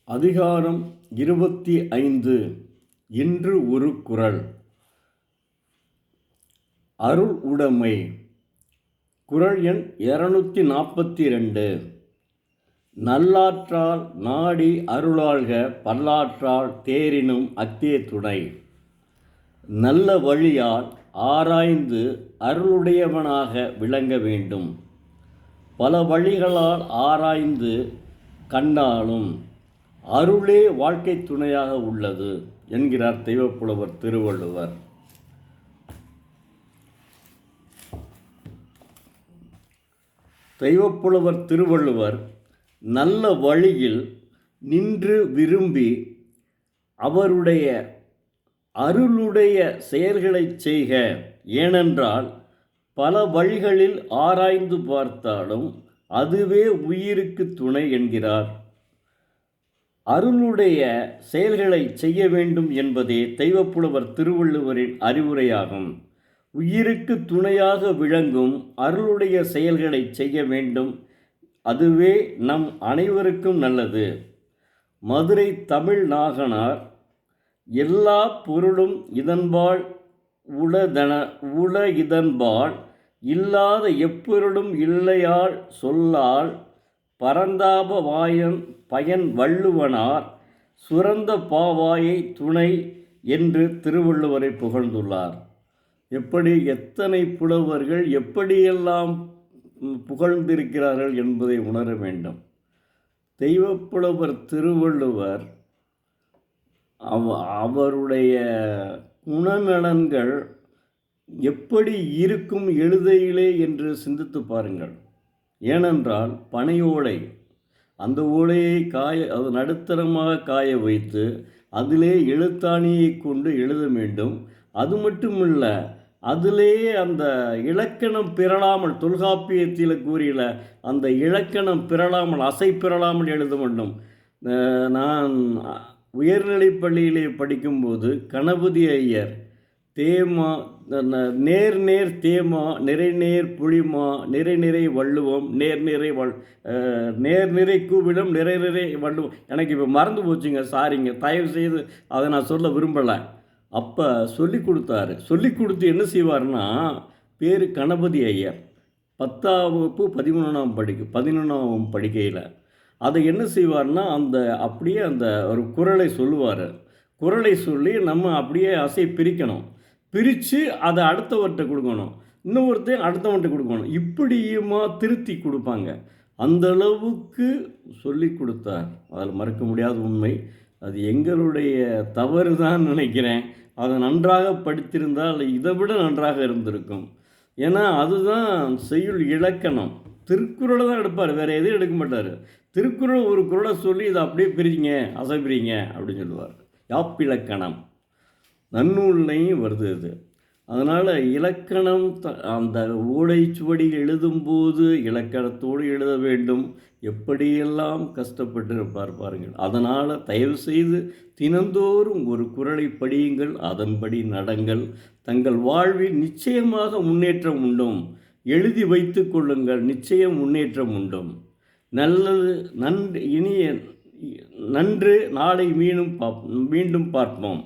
அதிகாரம் 25. இன்று ஒரு குறள். அருள் உடைமை. குறள் எண் 242. நல்லாற்றால் நாடி அருளாள்க பல்லாற்றால் தேரினும் அத்தே துணை. நல்ல வழியால் ஆராய்ந்து அருளுடையவனாக விளங்க வேண்டும். பல வழிகளால் ஆராய்ந்து கண்டாலும் அருளே வாழ்க்கை துணையாக உள்ளது என்கிறார் தெய்வப்புலவர் திருவள்ளுவர். தெய்வப்புலவர் திருவள்ளுவர் நல்ல வழியில் நின்று விரும்பி அவருடைய அருளுடைய செயல்களை செய்க. ஏனென்றால் பல வழிகளில் ஆராய்ந்து பார்த்தாலும் அதுவே உயிருக்கு துணை என்கிறார். அருளுடைய செயல்களை செய்ய வேண்டும் என்பதே தெய்வப்புலவர் திருவள்ளுவரின் அறிவுரையாகும். உயிருக்கு துணையாக விளங்கும் அருளுடைய செயல்களை செய்ய வேண்டும். அதுவே நம் அனைவருக்கும் நல்லது. மதுரை தமிழ் நாகனார் எல்லா பொருளும் இதன்பால் உள இதன்பால் இல்லாத எப்பொருளும் இல்லையால் சொல்லால் பரந்தாப வாயன் பயன் வள்ளுவனார் சுரந்த பாவாயை துணை என்று திருவள்ளுவரை புகழ்ந்துள்ளார். எப்படி எத்தனை புலவர்கள் எப்படியெல்லாம் புகழ்ந்திருக்கிறார்கள் என்பதை உணர வேண்டும். தெய்வப்புலவர் திருவள்ளுவர் அவருடைய குணநலன்கள் எப்படி இருக்கும் எழுதையிலே என்று சிந்தித்து பாருங்கள். ஏனென்றால் பனையோலை, அந்த ஓலையை அது நடுத்தரமாக காய வைத்து அதிலே எழுத்தாணியை கொண்டு எழுத வேண்டும். அது மட்டுமில்ல, அதிலே அந்த இலக்கணம் பிறழாமல், தொல்காப்பியத்தில் கூறிய அந்த இலக்கணம் பிறழாமல், அசை பிறழாமல் எழுத வேண்டும். நான் உயர்நிலைப் பள்ளியிலே படிக்கும்போது கணபதி ஐயர் தேமா நேர் நேர் தேமா நிறை நேர் புளிமா நிறை நிறை வள்ளுவம் நேர் நிறை கூவிடம் நிறை நிறை வள்ளுவம். எனக்கு இப்போ மறந்து போச்சுங்க, சாரிங்க, தயவு செய்து அதை நான் சொல்ல விரும்பலை. அப்போ சொல்லி கொடுத்தாரு. சொல்லி கொடுத்து என்ன செய்வார்னா, பேர் கணபதி ஐயர், 10ஆம் வகுப்பு 11ஆம் படிக்கையில் அதை என்ன செய்வார்னா, அப்படியே அந்த ஒரு குறளை சொல்லுவார். குறளை சொல்லி நம்ம அப்படியே அசை பிரிக்கணும். பிரித்து அதை அடுத்தவர்கிட்ட கொடுக்கணும், இன்னொருத்தையும் அடுத்தவன்கிட்ட கொடுக்கணும். இப்படியுமா திருத்தி கொடுப்பாங்க. அந்த அளவுக்கு சொல்லி கொடுத்தார். அதில் மறக்க முடியாத உண்மை. அது எங்களுடைய தவறு தான் நினைக்கிறேன். அதை நன்றாக படித்திருந்தால் இதை விட நன்றாக இருந்திருக்கும். ஏன்னா அதுதான் செய்யுள் இலக்கணம். திருக்குறளை தான் எடுப்பார், வேறு எதுவும் எடுக்க மாட்டார். திருக்குறள் ஒரு குறளை சொல்லி இதை அப்படியே பிரிங்க, அசை பிரிங்க அப்படின்னு சொல்லுவார். யாப்பிலக்கணம் நன்னூல்லையும் வருது இது. அதனால் இலக்கணம் அந்த ஓலைச்சுவடி எழுதும்போது இலக்கணத்தோடு எழுத வேண்டும். எப்படியெல்லாம் கஷ்டப்பட்டு பாருங்கள். அதனால் தயவு செய்து தினந்தோறும் ஒரு குறளை படியுங்கள், அதன்படி நடங்கள். தங்கள் வாழ்வில் நிச்சயமாக முன்னேற்றம் உண்டும். எழுதி வைத்து கொள்ளுங்கள், நிச்சயம் முன்னேற்றம் உண்டும். நல்லது. நன்று. இனிய நன்று. நாளை மீண்டும் பார்ப்போம்.